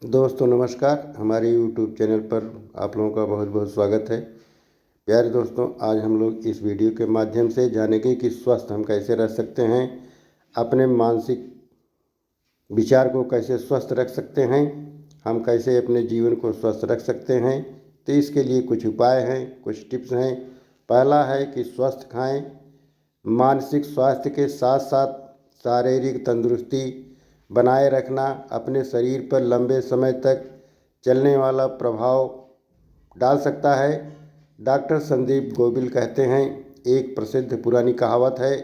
दोस्तों नमस्कार। हमारे YouTube चैनल पर आप लोगों का बहुत बहुत स्वागत है। प्यारे दोस्तों, आज हम लोग इस वीडियो के माध्यम से जानेंगे कि स्वस्थ हम कैसे रह सकते हैं, अपने मानसिक विचार को कैसे स्वस्थ रख सकते हैं, हम कैसे अपने जीवन को स्वस्थ रख सकते हैं। तो इसके लिए कुछ उपाय हैं, कुछ टिप्स हैं। पहला है कि स्वस्थ खाएं। मानसिक स्वास्थ्य के साथ साथ शारीरिक तंदुरुस्ती बनाए रखना अपने शरीर पर लंबे समय तक चलने वाला प्रभाव डाल सकता है। डॉक्टर संदीप गोविल कहते हैं, एक प्रसिद्ध पुरानी कहावत है,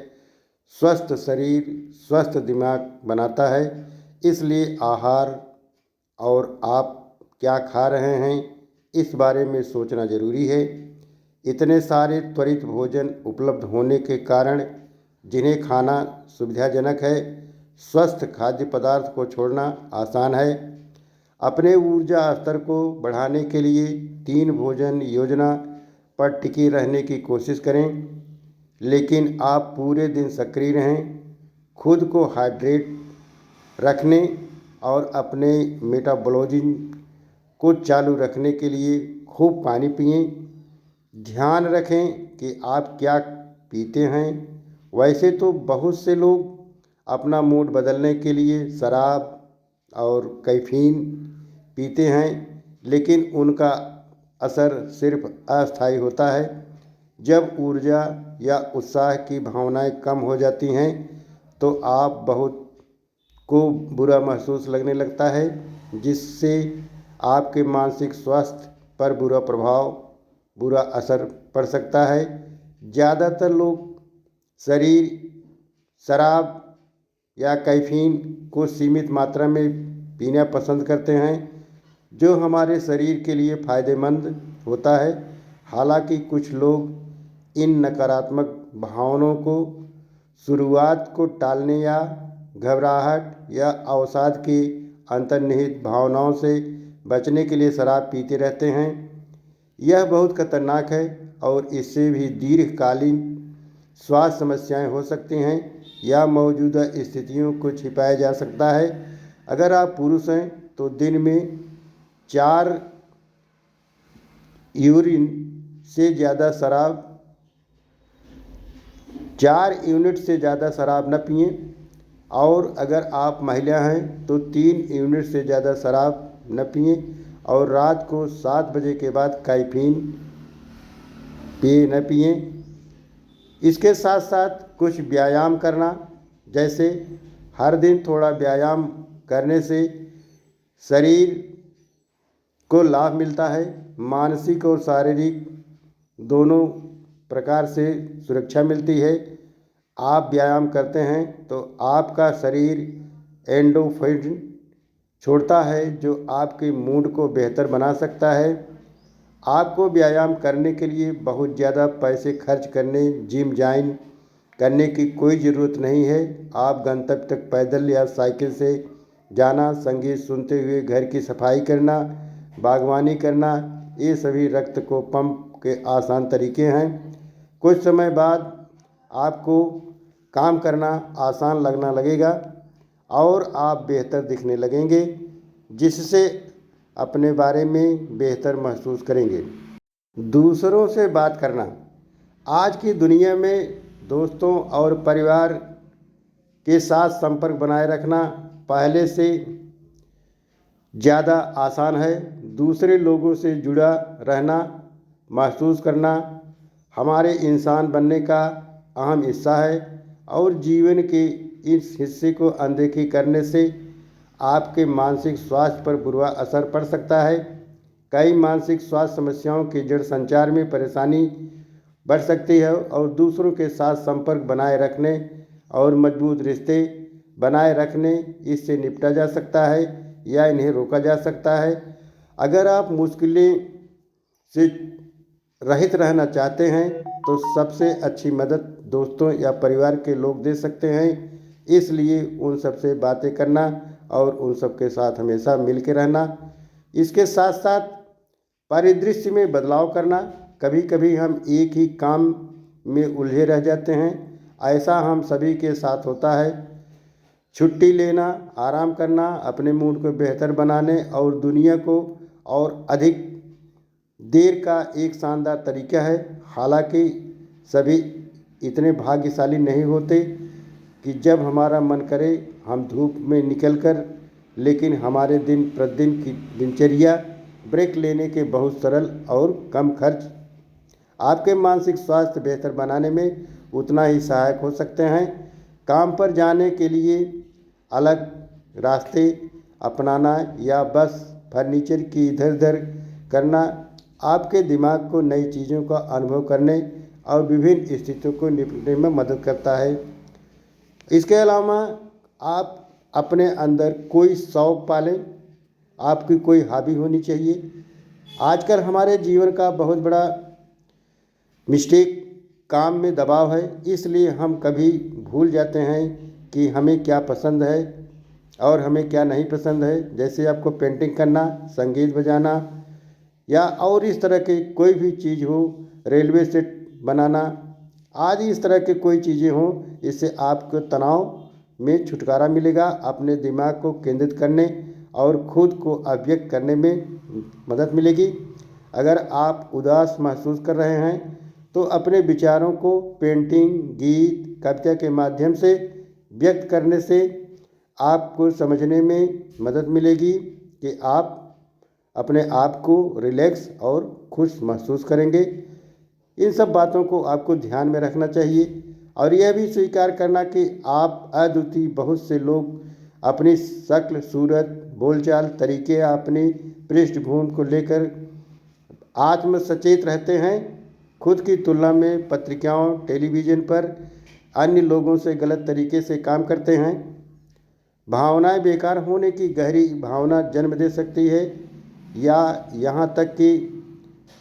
स्वस्थ शरीर स्वस्थ दिमाग बनाता है। इसलिए आहार और आप क्या खा रहे हैं इस बारे में सोचना ज़रूरी है। इतने सारे त्वरित भोजन उपलब्ध होने के कारण जिन्हें खाना सुविधाजनक है, स्वस्थ खाद्य पदार्थ को छोड़ना आसान है। अपने ऊर्जा स्तर को बढ़ाने के लिए 3 भोजन योजना पर टिके रहने की कोशिश करें, लेकिन आप पूरे दिन सक्रिय रहें। खुद को हाइड्रेट रखने और अपने मेटाबॉलिज्म को चालू रखने के लिए खूब पानी पिएं। ध्यान रखें कि आप क्या पीते हैं। वैसे तो बहुत से लोग अपना मूड बदलने के लिए शराब और कैफीन पीते हैं, लेकिन उनका असर सिर्फ अस्थायी होता है। जब ऊर्जा या उत्साह की भावनाएं कम हो जाती हैं तो आप बहुत को बुरा महसूस लगने लगता है, जिससे आपके मानसिक स्वास्थ्य पर बुरा असर पड़ सकता है। ज़्यादातर लोग शराब या कैफीन को सीमित मात्रा में पीना पसंद करते हैं, जो हमारे शरीर के लिए फ़ायदेमंद होता है। हालांकि कुछ लोग इन नकारात्मक भावनाओं को शुरुआत को टालने या घबराहट या अवसाद की अंतर्निहित भावनाओं से बचने के लिए शराब पीते रहते हैं। यह बहुत खतरनाक है और इससे भी दीर्घकालीन स्वास्थ्य समस्याएं हो सकती हैं या मौजूदा स्थितियों को छिपाया जा सकता है। अगर आप पुरुष हैं तो दिन में 4 यूरिन से ज़्यादा शराब 4 यूनिट से ज़्यादा शराब न पिएं, और अगर आप महिला हैं तो 3 यूनिट से ज़्यादा शराब न पिएं, और रात को 7 बजे के बाद कैफीन न पिएं। इसके साथ साथ कुछ व्यायाम करना, जैसे हर दिन थोड़ा व्यायाम करने से शरीर को लाभ मिलता है। मानसिक और शारीरिक दोनों प्रकार से सुरक्षा मिलती है। आप व्यायाम करते हैं तो आपका शरीर एंडोर्फिन छोड़ता है, जो आपके मूड को बेहतर बना सकता है। आपको व्यायाम करने के लिए बहुत ज़्यादा पैसे खर्च जिम ज्वाइन करने की कोई ज़रूरत नहीं है। आप गंतव्य तक पैदल या साइकिल से जाना, संगीत सुनते हुए घर की सफाई करना, बागवानी करना, ये सभी रक्त को पंप के आसान तरीके हैं। कुछ समय बाद आपको काम करना आसान लगना लगेगा और आप बेहतर दिखने लगेंगे, जिससे अपने बारे में बेहतर महसूस करेंगे। दूसरों से बात करना। आज की दुनिया में दोस्तों और परिवार के साथ संपर्क बनाए रखना पहले से ज़्यादा आसान है। दूसरे लोगों से जुड़ा रहना महसूस करना हमारे इंसान बनने का अहम हिस्सा है, और जीवन के इस हिस्से को अनदेखी करने से आपके मानसिक स्वास्थ्य पर बुरा असर पड़ सकता है। कई मानसिक स्वास्थ्य समस्याओं की जड़ संचार में परेशानी बढ़ सकती है, और दूसरों के साथ संपर्क बनाए रखने और मजबूत रिश्ते बनाए रखने इससे निपटा जा सकता है या इन्हें रोका जा सकता है। अगर आप मुश्किलें से रहित रहना चाहते हैं तो सबसे अच्छी मदद दोस्तों या परिवार के लोग दे सकते हैं। इसलिए उन सबसे बातें करना और उन सबके साथ हमेशा मिल के रहना। इसके साथ साथ परिदृश्य में बदलाव करना। कभी कभी हम एक ही काम में उलझे रह जाते हैं, ऐसा हम सभी के साथ होता है। छुट्टी लेना, आराम करना अपने मूड को बेहतर बनाने और दुनिया को और अधिक देर का एक शानदार तरीका है। हालांकि सभी इतने भाग्यशाली नहीं होते कि जब हमारा मन करे हम धूप में निकलकर, लेकिन हमारे दिन प्रतिदिन की दिनचर्या ब्रेक लेने के बहुत सरल और कम खर्च आपके मानसिक स्वास्थ्य बेहतर बनाने में उतना ही सहायक हो सकते हैं। काम पर जाने के लिए अलग रास्ते अपनाना या बस फर्नीचर की इधर उधर करना आपके दिमाग को नई चीज़ों का अनुभव करने और विभिन्न स्थितियों को निपटने में मदद करता है। इसके अलावा आप अपने अंदर कोई शौक़ पालें, आपकी कोई हॉबी होनी चाहिए। आजकल हमारे जीवन का बहुत बड़ा मिस्टेक काम में दबाव है, इसलिए हम कभी भूल जाते हैं कि हमें क्या पसंद है और हमें क्या नहीं पसंद है। जैसे आपको पेंटिंग करना, संगीत बजाना या और इस तरह की कोई भी चीज़ हो, रेलवे सेट बनाना आदि इस तरह के कोई चीज़ें हों, इससे आपको तनाव में छुटकारा मिलेगा, अपने दिमाग को केंद्रित करने और खुद को अभिव्यक्त करने में मदद मिलेगी। अगर आप उदास महसूस कर रहे हैं तो अपने विचारों को पेंटिंग, गीत, कविता के माध्यम से व्यक्त करने से आपको समझने में मदद मिलेगी कि आप अपने आप को रिलैक्स और खुश महसूस करेंगे। इन सब बातों को आपको ध्यान में रखना चाहिए और यह भी स्वीकार करना कि आप अद्वितीय। बहुत से लोग अपनी शक्ल, सूरत, बोलचाल, तरीके या अपनी पृष्ठभूमि को लेकर आत्म सचेत रहते हैं। खुद की तुलना में पत्रिकाओं, टेलीविज़न पर अन्य लोगों से गलत तरीके से काम करते हैं। भावनाएं बेकार होने की गहरी भावना जन्म दे सकती है या यहाँ तक कि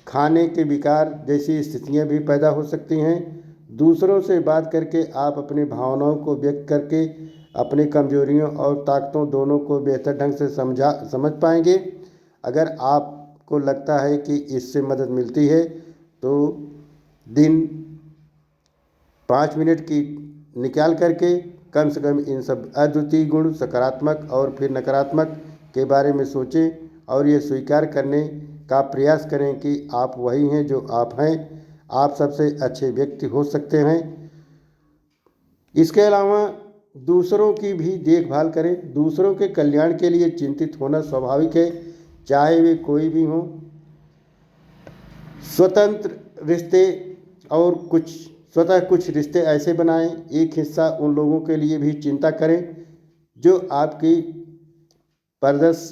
खाने के विकार जैसी स्थितियाँ भी पैदा हो सकती हैं। दूसरों से बात करके आप अपनी भावनाओं को व्यक्त करके अपनी कमजोरियों और ताकतों दोनों को बेहतर ढंग से समझ पाएंगे। अगर आपको लगता है कि इससे मदद मिलती है तो दिन 5 मिनट की निकाल करके कम से कम इन सब अद्वितीय गुण, सकारात्मक और फिर नकारात्मक के बारे में सोचें और ये स्वीकार करने का प्रयास करें कि आप वही हैं जो आप हैं। आप सबसे अच्छे व्यक्ति हो सकते हैं। इसके अलावा दूसरों की भी देखभाल करें। दूसरों के कल्याण के लिए चिंतित होना स्वाभाविक है, चाहे वे कोई भी हों। स्वतंत्र रिश्ते और कुछ रिश्ते ऐसे बनाएं। एक हिस्सा उन लोगों के लिए भी चिंता करें जो आपकी परदस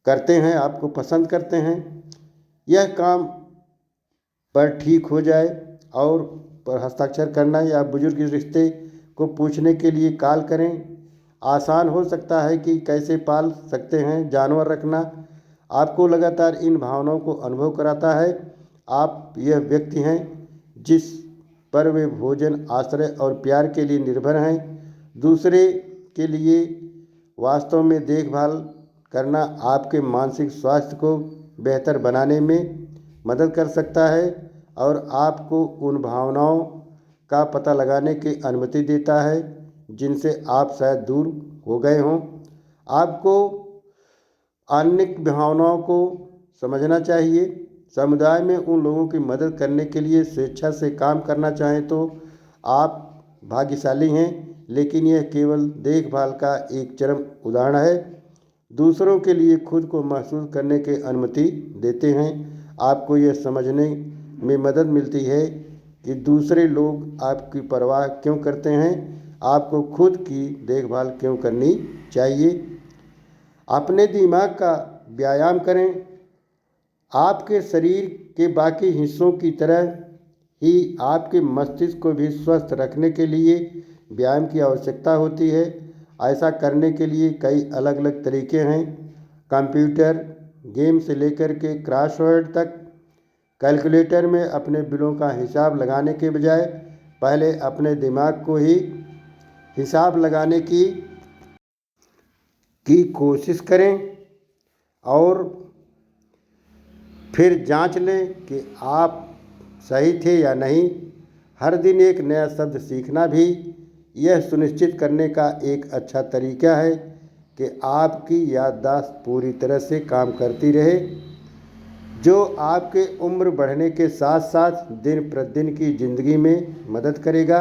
करते हैं, आपको पसंद करते हैं। यह काम पर ठीक हो जाए और पर हस्ताक्षर करना या बुजुर्ग रिश्ते को पूछने के लिए कॉल करें। आसान हो सकता है कि कैसे पाल सकते हैं जानवर रखना आपको लगातार इन भावनाओं को अनुभव कराता है। आप यह व्यक्ति हैं जिस पर वे भोजन, आश्रय और प्यार के लिए निर्भर हैं। दूसरे के लिए वास्तव में देखभाल करना आपके मानसिक स्वास्थ्य को बेहतर बनाने में मदद कर सकता है और आपको उन भावनाओं का पता लगाने की अनुमति देता है जिनसे आप शायद दूर हो गए हों। आपको अन्य भावनाओं को समझना चाहिए। समुदाय में उन लोगों की मदद करने के लिए स्वेच्छा से काम करना चाहें तो आप भाग्यशाली हैं, लेकिन यह केवल देखभाल का एक चरम उदाहरण है। दूसरों के लिए खुद को महसूस करने की अनुमति देते हैं। आपको यह समझने में मदद मिलती है कि दूसरे लोग आपकी परवाह क्यों करते हैं। आपको खुद की देखभाल क्यों करनी चाहिए। अपने दिमाग का व्यायाम करें। आपके शरीर के बाकी हिस्सों की तरह ही आपके मस्तिष्क को भी स्वस्थ रखने के लिए व्यायाम की आवश्यकता होती है। ऐसा करने के लिए कई अलग अलग तरीके हैं। कंप्यूटर गेम से लेकर के क्रॉसवर्ड तक। कैलकुलेटर में अपने बिलों का हिसाब लगाने के बजाय पहले अपने दिमाग को ही हिसाब लगाने की कोशिश करें और फिर जांच लें कि आप सही थे या नहीं। हर दिन एक नया शब्द सीखना भी यह सुनिश्चित करने का एक अच्छा तरीका है कि आपकी याददाश्त पूरी तरह से काम करती रहे, जो आपके उम्र बढ़ने के साथ साथ दिन प्रतिदिन की ज़िंदगी में मदद करेगा।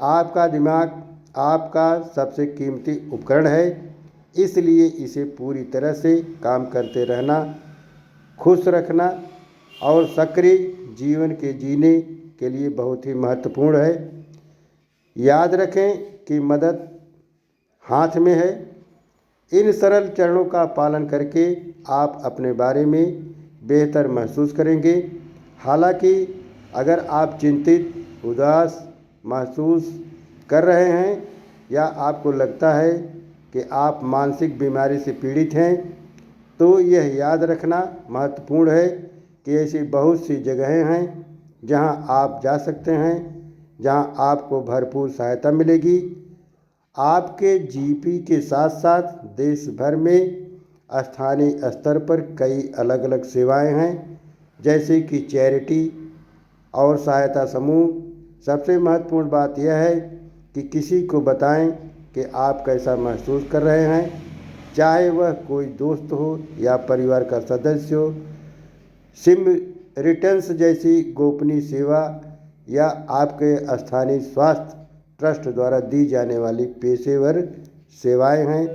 आपका दिमाग आपका सबसे कीमती उपकरण है, इसलिए इसे पूरी तरह से काम करते रहना, खुश रखना और सक्रिय जीवन के जीने के लिए बहुत ही महत्वपूर्ण है। याद रखें कि मदद हाथ में है। इन सरल चरणों का पालन करके आप अपने बारे में बेहतर महसूस करेंगे। हालांकि अगर आप चिंतित, उदास महसूस कर रहे हैं या आपको लगता है कि आप मानसिक बीमारी से पीड़ित हैं, तो यह याद रखना महत्वपूर्ण है कि ऐसी बहुत सी जगहें हैं जहां आप जा सकते हैं, जहां आपको भरपूर सहायता मिलेगी। आपके जीपी के साथ साथ देश भर में स्थानीय स्तर पर कई अलग अलग सेवाएं हैं, जैसे कि चैरिटी और सहायता समूह। सबसे महत्वपूर्ण बात यह है कि किसी को बताएं कि आप कैसा महसूस कर रहे हैं, चाहे वह कोई दोस्त हो या परिवार का सदस्य हो। सिम रिटर्न्स जैसी गोपनीय सेवा या आपके स्थानीय स्वास्थ्य ट्रस्ट द्वारा दी जाने वाली पेशेवर सेवाएं हैं।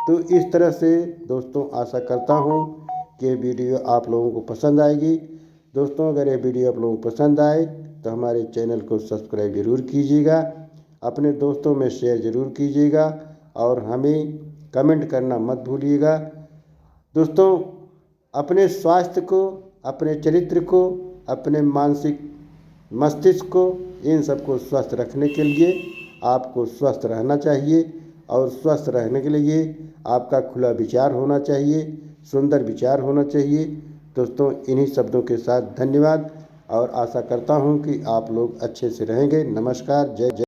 तो इस तरह से दोस्तों आशा करता हूं कि ये वीडियो आप लोगों को पसंद आएगी। दोस्तों, अगर ये वीडियो आप लोगों को पसंद आए तो हमारे चैनल को सब्सक्राइब ज़रूर कीजिएगा, अपने दोस्तों में शेयर ज़रूर कीजिएगा और हमें कमेंट करना मत भूलिएगा। दोस्तों, अपने स्वास्थ्य को, अपने चरित्र को, अपने मानसिक मस्तिष्क को, इन सबको स्वस्थ रखने के लिए आपको स्वस्थ रहना चाहिए और स्वस्थ रहने के लिए आपका खुला विचार होना चाहिए, सुंदर विचार होना चाहिए। दोस्तों, इन्हीं शब्दों के साथ धन्यवाद और आशा करता हूं कि आप लोग अच्छे से रहेंगे। नमस्कार, जय जय।